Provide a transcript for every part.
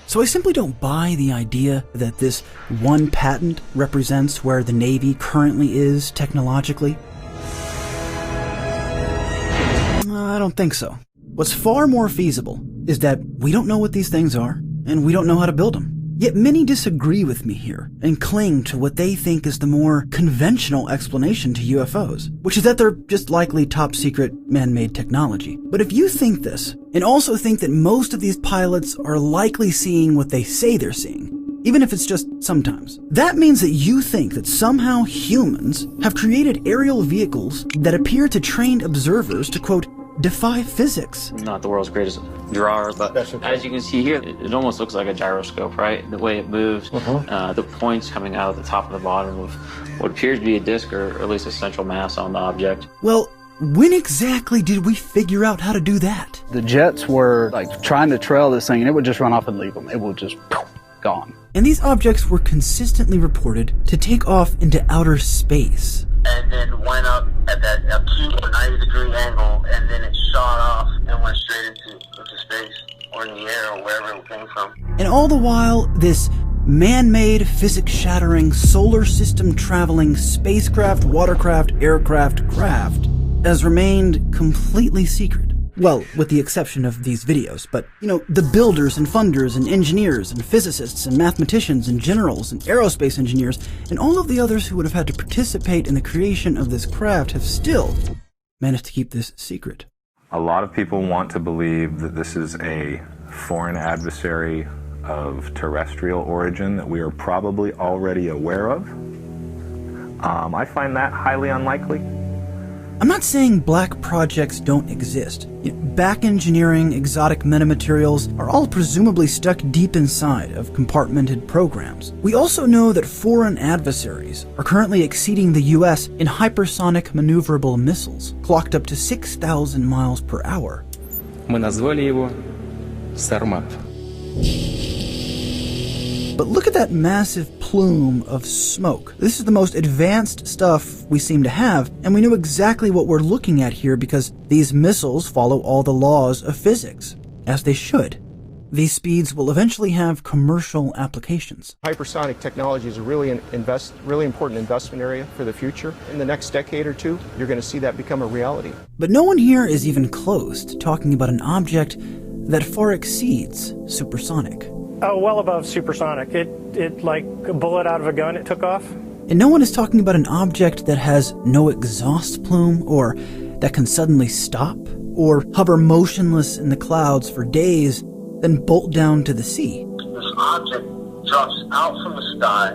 So I simply don't buy the idea that this one patent represents where the Navy currently is technologically. I don't think so. What's far more feasible is that we don't know what these things are, and we don't know how to build them. Yet many disagree with me here and cling to what they think is the more conventional explanation to UFOs, which is that they're just likely top-secret man-made technology. But if you think this, and also think that most of these pilots are likely seeing what they say they're seeing, even if it's just sometimes, that means that you think that somehow humans have created aerial vehicles that appear to trained observers to, quote, defy physics. Not the world's greatest drawer, but as you can see here, it almost looks like a gyroscope, right? The way it moves, the points coming out of the top and the bottom of what appears to be a disc, or at least a central mass on the object. Well, when exactly did we figure out how to do that? The jets were like trying to trail this thing and it would just run off and leave them. It would just gone. And these objects were consistently reported to take off into outer space. And then went up at that acute 90-degree angle, and then it shot off and went straight into space, or in the air, or wherever it came from. And all the while, this man-made, physics-shattering, solar system-traveling spacecraft, watercraft, aircraft, craft has remained completely secret. Well, with the exception of these videos, but, you know, the builders and funders and engineers and physicists and mathematicians and generals and aerospace engineers and all of the others who would have had to participate in the creation of this craft have still managed to keep this secret. A lot of people want to believe that this is a foreign adversary of terrestrial origin that we are probably already aware of. I find that highly unlikely. I'm not saying black projects don't exist. Back engineering, exotic metamaterials are all presumably stuck deep inside of compartmented programs. We also know that foreign adversaries are currently exceeding the US in hypersonic maneuverable missiles, clocked up to 6,000 miles per hour. Мы назвали его Сармат. But look at that massive plume of smoke. This is the most advanced stuff we seem to have, and we know exactly what we're looking at here because these missiles follow all the laws of physics, as they should. These speeds will eventually have commercial applications. Hypersonic technology is a really important investment area for the future. In the next decade or two, you're going to see that become a reality. But no one here is even close to talking about an object that far exceeds supersonic. Oh, well above supersonic. It like a bullet out of a gun, it took off. And no one is talking about an object that has no exhaust plume, or that can suddenly stop, or hover motionless in the clouds for days, then bolt down to the sea. This object drops out from the sky.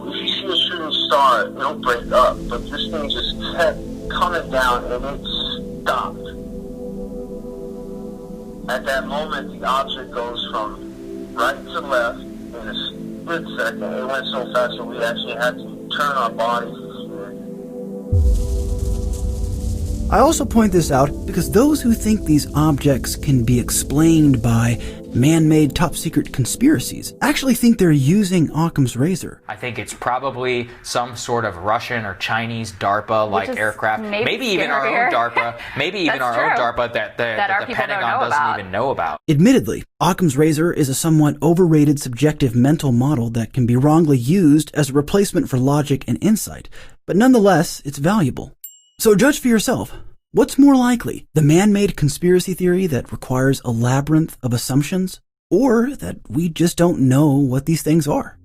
If you see a shooting star, it'll break up, but this thing just kept coming down and it stopped. At that moment, the object goes from right to left in a split second. It went so fast that we actually had to turn our bodies for fear. I also point this out because those who think these objects can be explained by man-made top-secret conspiracies actually think they're using Occam's razor. I think it's probably some sort of Russian or Chinese DARPA-like aircraft. Maybe even our own DARPA. Maybe even our own DARPA that the Pentagon doesn't even know about. Admittedly, Occam's razor is a somewhat overrated subjective mental model that can be wrongly used as a replacement for logic and insight, but nonetheless, it's valuable. So judge for yourself. What's more likely, the man-made conspiracy theory that requires a labyrinth of assumptions, or that we just don't know what these things are?